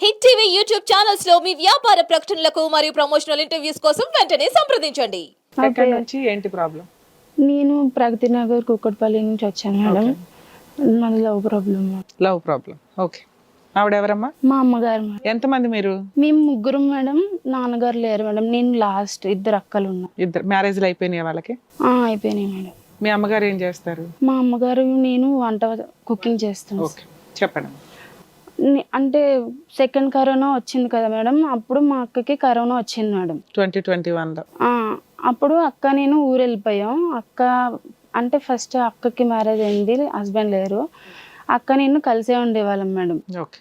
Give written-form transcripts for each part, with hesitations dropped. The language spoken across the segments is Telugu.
హిట్ టీవీ యూట్యూబ్ ఛానల్స్ లో మీ వ్యాపార ప్రకటనలకు మరియు ప్రమోషనల్ ఇంటర్వ్యూస్ కోసం వెంటనే సంప్రదించండి. ఎక్కడి నుంచి ఏంటి ప్రాబ్లం? నేను ప్రగతి నగర్ కుక్కట్పల్లి నుంచి వచ్చాను మేడం. నాది లవ్ ప్రాబ్లం. ఓకే. ఆవిడ ఎవరమ్మా? మా అమ్మగారు మేడం. ఎంతమంది మీరు? మేము ముగ్గురం మేడం. నాన్నగారు లేరు మేడం. నేను లాస్ట్. ఇద్దరు అక్కలు ఉన్నారు. ఇద్దరు మ్యారేజ్లు అయిపోయినాయి వాళ్ళకి? అయిపోయినాయి మేడం. మీ అమ్మగారు ఏం చేస్తారు? మా అమ్మగారు నేను వంట కుకింగ్ చేస్తాను. ఓకే, చెప్పండి. అంటే సెకండ్ కరోనా వచ్చింది కదా మేడం, అప్పుడు మా అక్కకి కరోనా వచ్చింది మేడం 2021లో. అప్పుడు అక్క నేను ఊరు వెళ్ళిపోయాం. అక్క అంటే ఫస్ట్ అక్కకి మ్యారేజ్ అయింది, హస్బెండ్ లేరు. అక్క నేను కలిసే ఉండేవాళ్ళం మేడం. ఓకే.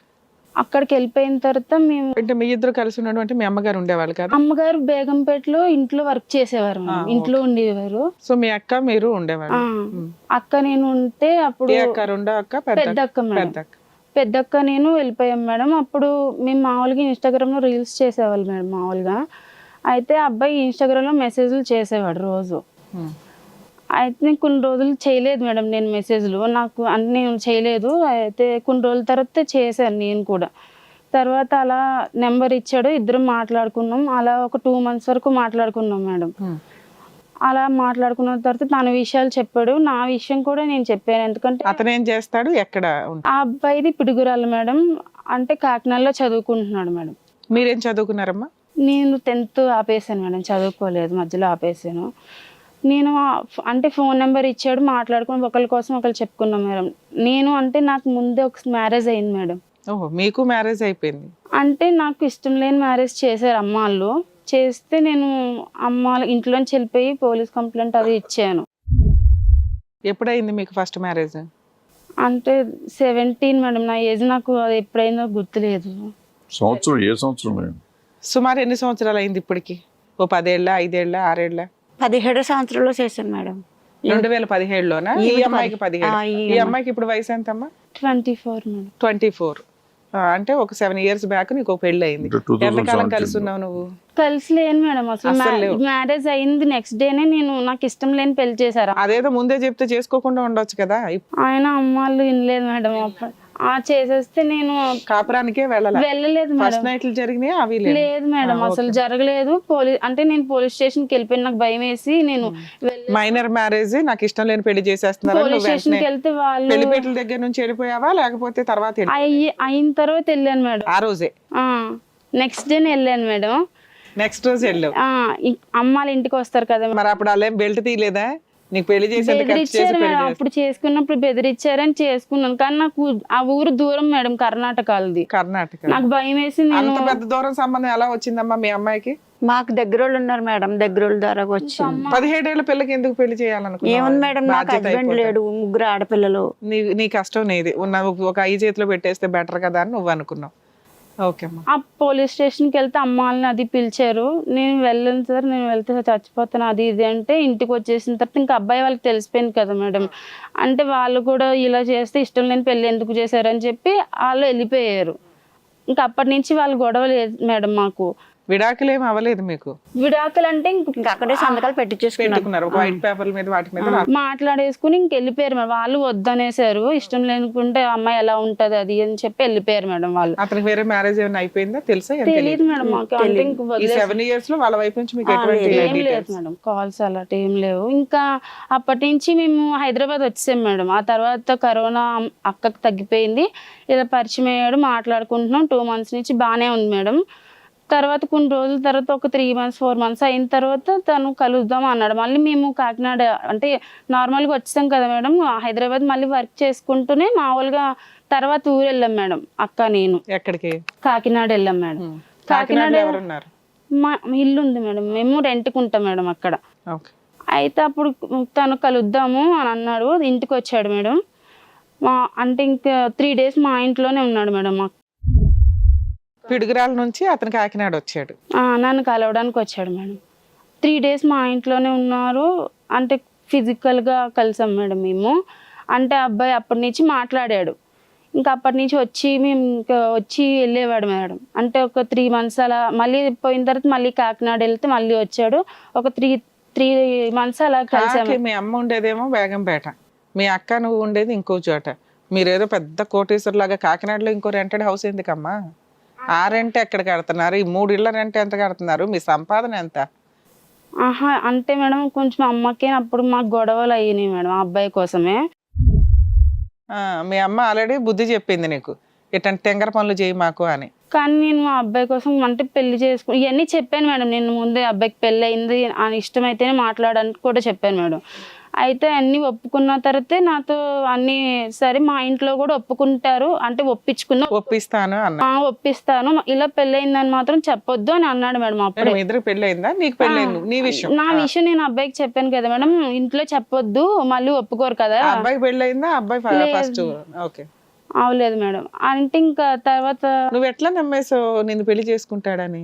అక్కడికి వెళ్ళిపోయిన తర్వాత మేము అంటే మీ ఇద్దరు కలిసి ఉండడం అంటే మీ అమ్మగారు ఉండేవాళ్ళు కదా? అమ్మగారు బేగంపేటలో ఇంట్లో వర్క్ చేసేవారు మేడం. ఇంట్లో ఉండేవారు. సో మీ అక్క మీరు ఉండేవాళ్ళు? అక్క నేను ఉంటే అప్పుడు రెండో అక్క? పెద్ద అక్క మేడం. పెద్ద అక్క నేను వెళ్ళిపోయాం మేడం. అప్పుడు మేము మామూలుగా ఇన్స్టాగ్రామ్ లో రీల్స్ చేసేవాళ్ళు మేడం మామూలుగా. అయితే అబ్బాయి ఇన్స్టాగ్రామ్ లో మెసేజ్లు చేసేవాడు రోజు. అయితే నేను కొన్ని రోజులు చేయలేదు మేడం నేను మెసేజ్లు, నాకు అంటే నేను చేయలేదు. అయితే కొన్ని రోజుల తర్వాత చేశాను నేను కూడా. తర్వాత అలా నెంబర్ ఇచ్చాడు, ఇద్దరం మాట్లాడుకున్నాం. అలా ఒక 2 months వరకు మాట్లాడుకున్నాం మేడం. అలా మాట్లాడుకున్న తర్వాత తన విషయాలు చెప్పాడు, నా విషయం కూడా నేను చెప్పాను. ఎందుకంటే అతను ఏం చేస్తాడు, ఎక్కడ? ఆ అబ్బాయిది పిడుగురాలు మేడం. అంటే కాకినాడలో చదువుకుంటున్నాడు మేడం. మీరేం చదువుకున్నారమ్మా? నేను 10th ఆపేసాను మేడం, చదువుకోలేదు, మధ్యలో ఆపేసాను. నేను అంటే ఫోన్ నెంబర్ ఇచ్చాడు, మాట్లాడుకుని ఒకరి కోసం ఒకరు చెప్పుకున్నాం మేడం. నేను అంటే నాకు ముందే ఒక మ్యారేజ్ అయింది మేడం. ఓహో, మీకు మ్యారేజ్ అయిపోయింది? అంటే నాకు ఇష్టం లేని మ్యారేజ్ చేశారు అమ్మ వాళ్ళు. చేస్తే నేను అమ్మ ఇంట్లోంచి వెళ్ళిపోయి పోలీస్ కంప్లైంట్ అది ఇచ్చాను. ఎప్పుడైంది మీకు ఫస్ట్ మ్యారేజ్? అంటే 17 మేడం. నా ఏజ్ నాకు అది ఎప్పుడైందో గుర్తులేదు. సంవత్సరం ఏ సంవత్సరం? సుమారు ఎన్ని సంవత్సరాలు అయింది ఇప్పటికి? ఓ 10 ఏళ్ళ, 5 ఏళ్ళ, 6 ఏళ్ళ? 17 సంవత్సరాల్లో చేశాను మేడం. 2017లోనా? ఈ అమ్మాయికి 17. ఈ అమ్మాయికి ఇప్పుడు వయసు ఎంతమ్మా? 24 మేడం. 24. అంటే ఒక 7 years బ్యాక్ నీకు పెళ్లి అయింది. ఎంతకాలం కలిసి ఉన్నావు నువ్వు? కలిసి లేను మేడం అసలు. మ్యారేజ్ అయింది నెక్స్ట్ డేనే నేను నాకు ఇష్టం లేని పెళ్లి చేశారు. అదేదో ముందే చెప్తే చేసుకోకుండా ఉండొచ్చు కదా. ఆయన అమ్మాళ్ళు వినలేదు మేడం. చేసేస్తే నేను కాపురానికే వెళ్ళలేదు ఫస్ట్ మేడం. నైట్లు జరిగినాయి అవి? లేదు మేడం, అసలు జరగలేదు. అంటే నేను పోలీస్ స్టేషన్కి వెళ్ళిపోయిన నాకు భయం వేసి నేను మైనర్ మ్యారేజ్, నాకు ఇష్టం లేని పెళ్లి చేసేస్తున్నారు. పోలీస్ స్టేషన్కి వెళ్తే వాళ్ళు పెళ్లిపేటల దగ్గర నుంచి వెళ్ళిపోయావా లేకపోతే తర్వాత? అయిన తర్వాత వెళ్ళాను మేడం. ఆ రోజే నెక్స్ట్ డేనే వెళ్ళాను మేడం. నెక్స్ట్ రోజు వెళ్ళావు? అమ్మాళ్ళ ఇంటికి వస్తారు కదా. మరి అప్పుడు అలా బెల్ట్ తీయలేదా? నీకు పెళ్లి బెదిరించారు మేడం. అప్పుడు చేసుకున్నప్పుడు బెదిరించారని చేసుకున్నాను. కానీ నాకు ఆ ఊరు దూరం మేడం, కర్ణాటకది. కర్ణాటక. నాకు భయం వేసి నేను పెద్ద దూరం సంబంధం ఎలా వచ్చిందమ్మా మీ అమ్మాయికి? మాకు దగ్గరోళ్ళు ఉన్నారు మేడం, దగ్గరోళ్ళ ద్వారా వచ్చి. 17 ఏళ్ల పిల్లకి ఎందుకు పెళ్లి చేయాలనుకున్నావు? ఏముంది మేడం, నాకు హస్బెండ్ లేడు, 3 ఆడపిల్లలు. నీ కష్టం నీది. ఒక 5 చేతిలో పెట్టేస్తే బెటర్ కదా అని నువ్వు అనుకున్నావు. ఓకే అమ్మా. ఆ పోలీస్ స్టేషన్కి వెళ్తే అమ్మాలని అది పిలిచారు. నేను వెళ్ళను సార్, నేను వెళ్తే చచ్చిపోతాను అది ఇది అంటే, ఇంటికి వచ్చేసిన తర్వాత ఇంకా అబ్బాయి వాళ్ళకి తెలిసిపోయింది కదా మేడం. అంటే వాళ్ళు కూడా ఇలా చేస్తే ఇష్టం లేని పెళ్ళి ఎందుకు చేశారని చెప్పి వాళ్ళు వెళ్ళిపోయారు. ఇంకా అప్పటి నుంచి వాళ్ళు గొడవ లేదు మేడం. మాకు విడాకులు ఏమి అవ్వలేదు మీకు? విడాకులు అంటే ఇంకా అక్కడే సంతకాలు పెట్టుకున్నారు వైట్ పేపర్ మీద, వాటి మీద మాట్లాడేసుకుని ఇంక వెళ్ళిపోయారు మేడం. వాళ్ళు వద్దనేసారు, ఇష్టం లేనుకుంటే అమ్మాయి ఎలా ఉంటది అది అని చెప్పి వెళ్ళిపోయారు మేడం వాళ్ళు. అతనికి వేరే మ్యారేజ్ ఏమైనా అయిపోయిందా తెలుసా? తెలియదు మేడం మాకు. అంటే ఈ 7 years లో వాళ్ళ వైపు నుంచి మీకు ఎటువంటి ఏం లేదు మేడం, కాల్స్ అలాంటి ఏం లేవు. ఇంకా అప్పటి నుంచి మేము హైదరాబాద్ వచ్చేసాం మేడం. ఆ తర్వాత కరోనా అక్కకి తగ్గిపోయింది, ఇలా పరిచయం అయ్యాడు, మాట్లాడుకుంటున్నాం. 2 months నుంచి బాగానే ఉంది మేడం. తర్వాత కొన్ని రోజుల తర్వాత ఒక 3 months 4 months అయిన తర్వాత తను కలుద్దాం అన్నాడు. మళ్ళీ మేము కాకినాడ అంటే నార్మల్గా వచ్చాం కదా మేడం, హైదరాబాద్ మళ్ళీ వర్క్ చేసుకుంటూనే మామూలుగా తర్వాత ఊరు వెళ్ళాం మేడం అక్క నేను. ఎక్కడికి? కాకినాడ వెళ్ళాం మేడం. కాకినాడ ఎవరున్నారు? మా ఇల్లు ఉంది మేడం, మేము రెంట్కి ఉంటాం మేడం అక్కడ. అయితే అప్పుడు తను కలుద్దాము అని అన్నాడు, ఇంటికి వచ్చాడు మేడం. అంటే ఇంకా 3 days మా ఇంట్లోనే ఉన్నాడు మేడం. పిడుగురాల నుంచి అతను కాకినాడ వచ్చాడు, నన్ను కలవడానికి వచ్చాడు మేడం. 3 days మా ఇంట్లోనే ఉన్నారు. అంటే ఫిజికల్గా కలిసాం మేడం మేము. అంటే అబ్బాయి అప్పటి నుంచి మాట్లాడాడు. ఇంకా అప్పటి నుంచి మేము ఇంకా వచ్చి వెళ్ళేవాడు మేడం. అంటే ఒక 3 months అలా, మళ్ళీ పోయిన తర్వాత మళ్ళీ కాకినాడ వెళ్తే మళ్ళీ వచ్చాడు. ఒక 3 months అలా కలిసాము. మీ అమ్మ ఉండేదేమో బేగంపేట, మీ అక్క నువ్వు ఉండేది ఇంకో చోట. మీరేదో పెద్ద కోటేశ్వర్ లాగా కాకినాడలో ఇంకో రెంటెడ్ హౌస్ ఎందుకమ్మా? ఆ రెంట్ ఎక్కడ కడుతున్నారు? ఈ 3 ఇళ్ళ రెంట్ ఎంత కడుతున్నారు? మీ సంపాదన ఎంత? ఆహా, అంటే మేడం కొంచెం అమ్మకి అప్పుడు మాకు గొడవలు అయినాయి మేడం ఆ అబ్బాయి కోసమే. మీ అమ్మ ఆల్రెడీ బుద్ధి చెప్పింది నీకు, ఇట్లాంటి తెంగర పనులు చేయి మాకు అని. కానీ నేను మా అబ్బాయి కోసం అంటే పెళ్లి చేసుకుని ఇవన్నీ చెప్పాను మేడం. నేను ముందే అబ్బాయికి పెళ్ళి అయింది అని ఇష్టమైతేనే మాట్లాడడానికి కూడా చెప్పాను మేడం. అయితే అన్నీ ఒప్పుకున్న తర్వాతే నాతో అన్నీ సరే మా ఇంట్లో కూడా ఒప్పుకుంటారు అంటే ఒప్పిస్తాను అన్న. ఒప్పిస్తాను, ఇలా పెళ్ళి అయిందని మాత్రం చెప్పొద్దు అని అన్నాడు మేడం. అప్పుడు మీ ఇద్దరు పెళ్ళి అయిందా? నీకు పెళ్ళి అయింది? నీ విషయం నా విషయం నేను అబ్బాయికి చెప్పాను కదా మేడం, ఇంట్లో చెప్పొద్దు మళ్ళీ ఒప్పుకోరు కదా. అబ్బాయి పెళ్ళి అయిందా? అబ్బాయి ఫస్ట్. ఓకే, అవలేదు మేడం. అంటే ఇంకా తర్వాత నువ్వు ఎట్లా నమ్మేసావు నిన్ను పెళ్లి చేసుకుంటాడని?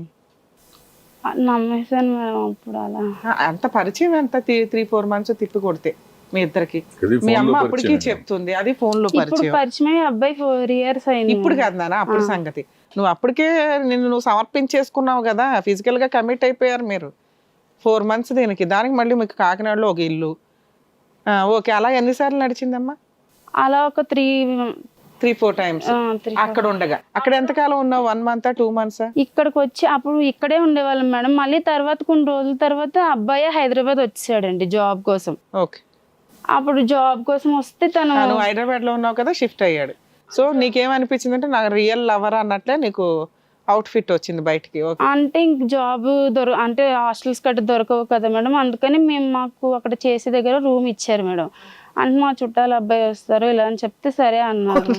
నమ్మేశాను మేడం. అప్పుడు అలా అంత పరిచయం ఎంత 3-4 months తిప్పి కొడితే మీ ఇద్దరికి? మీ అమ్మ అప్పటికి చెప్తుంది అది ఫోన్ లో ఇప్పుడు పరిచయం. పరిచయం అయ్యి అబ్బాయి 4 years అయింది. ఇప్పుడు కాదు నాన్న, అప్పుడు సంగతి. నువ్వు అప్పటికే నువ్వు సమర్పించేసుకున్నావు కదా, ఫిజికల్ గా కమిట్ అయిపోయారు మీరు. 4 months దానికి మళ్ళీ మీకు కాకినాడలో ఒక ఇల్లు. ఓకే, అలా ఎన్నిసార్లు నడిచిందమ్మా? అలా ఒక 3-4 times అక్కడ ఉండగా. అక్కడ ఎంతకాలం ఉన్నావు? 1 month 2 months? ఇక్కడికి వచ్చి అప్పుడు ఇక్కడే ఉండేవాళ్ళం మేడం. మళ్ళీ తర్వాత కొన్ని రోజుల తర్వాత అబ్బాయి హైదరాబాద్ వచ్చాడండి జాబ్ కోసం. ఓకే, అప్పుడు జాబ్ కోసం వస్తే తను నువ్వు హైదరాబాద్ లో ఉన్నావు కదా, షిఫ్ట్ అయ్యాడు. సో నీకేమనిపించింది అంటే నాకు రియల్ లవర్ అన్నట్లే నీకు అవుట్ ఫిట్ వచ్చింది బయటికి. అంటే ఇంక జాబ్ అంటే హాస్టల్స్ గట్రా దొరకవు కదా మేడం, అందుకని మాకు అక్కడ చేసే దగ్గర రూమ్ ఇచ్చారు మేడం. అంటే మా చుట్టాలు అబ్బాయి వస్తారు ఇలా అని చెప్తే సరే అన్నారు.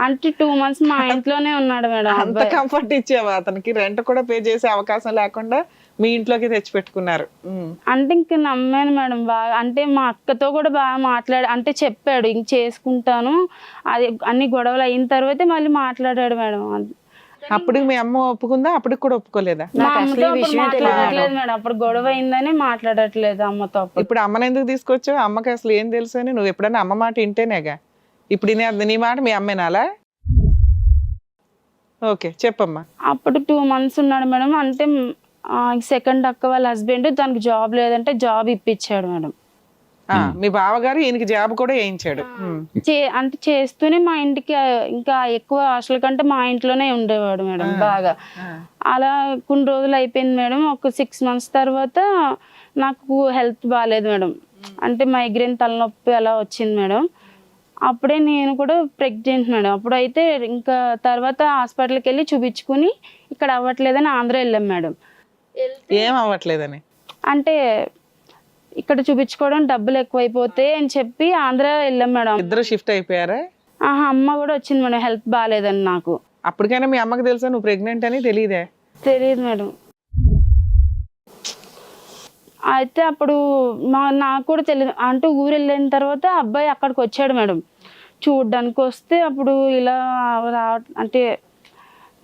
అంటే 2 months మా ఇంట్లోనే ఉన్నాడు మేడం. అంత కంఫర్ట్ ఇచ్చావా అతనికి? రెంట్ కూడా పే చేసే అవకాశం లేకుండా మీ ఇంట్లోకి తెచ్చి పెట్టుకున్నారు. అంటే ఇంక నమ్మాను మేడం బాగా. అంటే మా అక్కతో కూడా బాగా అంటే చెప్పాడు ఇంక చేసుకుంటాను, అది అన్ని గొడవలు అయిన తర్వాతే మళ్ళీ మాట్లాడాడు మేడం. అప్పుడు మీ అమ్మ ఒప్పుకుందా? అప్పటికి కూడా ఒప్పుకోలేదా? మా అమ్మతో అప్పుడు మాట్లాడట్లేదు మేడం. అప్పుడు గొడవ అయిందని మాట్లాడట్లేదు అమ్మతో. ఇప్పుడు అమ్మని ఎందుకు తీసుకొచ్చావు? అమ్మకి అసలు ఏం తెలుసు అని? నువ్వు ఎప్పుడైనా అమ్మ మాట వింటేనేగా. ఇప్పుడు నీ మాట మీ అమ్మేనాలా? ఓకే, చెప్పమ్మా. అప్పుడు 2 months ఉన్నాడు మేడం. అంటే సెకండ్ అక్క వాళ్ళ హస్బెండ్ తనకు జాబ్ లేదంటే జాబ్ ఇప్పించాడు మేడం. మీ బావగారు ఈయనకి జాబ్ కూడా వేయించాడు. అంటే చేస్తూనే మా ఇంటికి ఇంకా ఎక్కువ హాస్టల్ కంటే మా ఇంట్లోనే ఉండేవాడు మేడం బాగా. అలా కొన్ని రోజులు అయిపోయింది మేడం. ఒక 6 months తర్వాత నాకు హెల్త్ బాగాలేదు మేడం. అంటే మైగ్రేన్ తలనొప్పి అలా వచ్చింది మేడం. అప్పుడే నేను కూడా ప్రెగ్నెంట్ మేడం. అప్పుడు అయితే ఇంకా తర్వాత హాస్పిటల్కి వెళ్ళి చూపించుకుని ఇక్కడ అవ్వట్లేదని ఆంధ్ర వెళ్ళాం మేడం. ఏం అవ్వట్లేదని అంటే ఇక్కడ చూపించుకోవడం డబ్బులు ఎక్కువైపోతాయి అని చెప్పి ఆంధ్ర వెళ్ళాం మేడం. ఇద్దరు షిఫ్ట్ అయిపోయారా? అమ్మ కూడా వచ్చింది మేడం, హెల్త్ బాగాలేదని. నాకు అప్పటికైనా మీ అమ్మకి తెలుసా నువ్వు ప్రెగ్నెంట్ అని? తెలియదే? తెలియదు మేడం. అయితే అప్పుడు నాకు కూడా తెలియదు. అంటే ఊరు వెళ్ళిన తర్వాత అబ్బాయి అక్కడికి వచ్చాడు మేడం చూడ్డానికి. వస్తే అప్పుడు ఇలా అంటే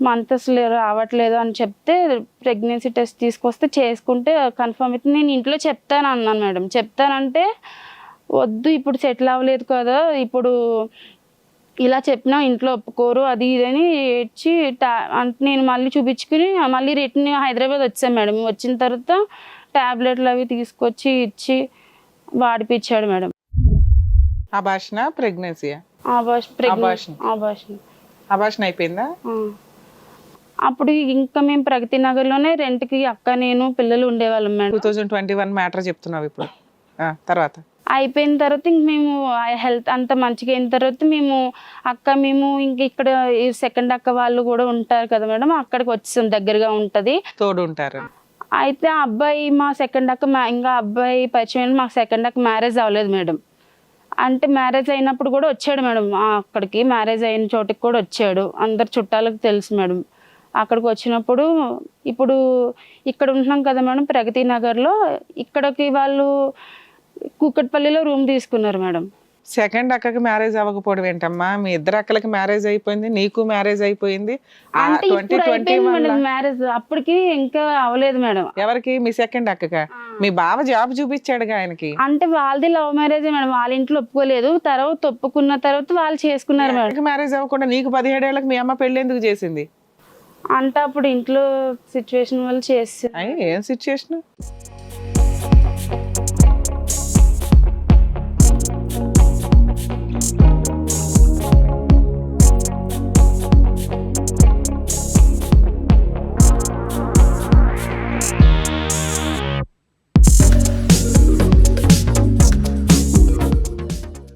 మంత్ అసలు రావట్లేదు అని చెప్తే ప్రెగ్నెన్సీ టెస్ట్ తీసుకొస్తే చేసుకుంటే కన్ఫర్మ్ అయితే నేను ఇంట్లో చెప్తాను అన్నాను మేడం. చెప్తానంటే వద్దు ఇప్పుడు సెటిల్ అవ్వలేదు కదా, ఇప్పుడు ఇలా చెప్పినా ఇంట్లో ఒప్పుకోరు అది ఇదని ఏడ్చి అంటే నేను మళ్ళీ చూపించుకుని మళ్ళీ రిటర్న్ హైదరాబాద్ వచ్చాను మేడం. వచ్చిన తర్వాత టాబ్లెట్లు అవి తీసుకొచ్చి ఇచ్చి వాడిపించాడు మేడం. Abortion pregnancy? అబార్షన్ అయిపోయిందా? అప్పుడు ఇంకా మేము ప్రగతి నగర్లోనే రెంట్కి అక్క నేను పిల్లలు ఉండేవాళ్ళం మేడం. 2021 మ్యాటర్ చెప్తున్నావు ఇప్పుడు. తర్వాత అయిపోయిన తర్వాత ఇంక మేము హెల్త్ అంత మంచిగా అయిన తర్వాత మేము ఇంక ఇక్కడ సెకండ్ అక్క వాళ్ళు కూడా ఉంటారు కదా మేడం, అక్కడికి వచ్చాం. దగ్గరగా ఉంటది, తోడు ఉంటారు. అయితే ఆ అబ్బాయి మా సెకండ్ అక్క ఇంకా అబ్బాయి పరిచయం మాకు సెకండ్ అక్క మ్యారేజ్ అవ్వలేదు మేడం. అంటే మ్యారేజ్ అయినప్పుడు కూడా వచ్చాడు మేడం అక్కడికి. మ్యారేజ్ అయిన చోటికి కూడా వచ్చాడు. అందరు చుట్టాలకు తెలుసు మేడం. అక్కడికి వచ్చినప్పుడు ఇప్పుడు ఇక్కడ ఉంటున్నాం కదా మేడం ప్రగతి నగర్లో, ఇక్కడికి వాళ్ళు కూకట్పల్లిలో రూమ్ తీసుకున్నారు మేడం. సెకండ్ అక్కకి మ్యారేజ్ అవ్వకపోవడం ఏంటమ్మా? మీ ఇద్దరు అక్కలకి మ్యారేజ్ అయిపోయింది, నీకు మ్యారేజ్ అయిపోయింది. మ్యారేజ్ అప్పటికి ఇంకా అవ్వలేదు మేడం. ఎవరికి? మీ సెకండ్ అక్కగా? మీ బావ జాబ్ చూపించాడుగా ఆయనకి. అంటే వాళ్ళది లవ్ మ్యారేజ్ మేడం. వాళ్ళ ఇంట్లో ఒప్పుకోలేదు, తర్వాత ఒప్పుకున్న తర్వాత వాళ్ళు చేసుకున్నారు మేడం. మ్యారేజ్ అవ్వకుండా నీకు 17 ఏళ్ళకి మీ అమ్మ పెళ్లి ఎందుకు చేసింది? అంటే అప్పుడు ఇంట్లో సిచ్యువేషన్ వల్ల చేసి. ఏం సిచ్యువేషన్?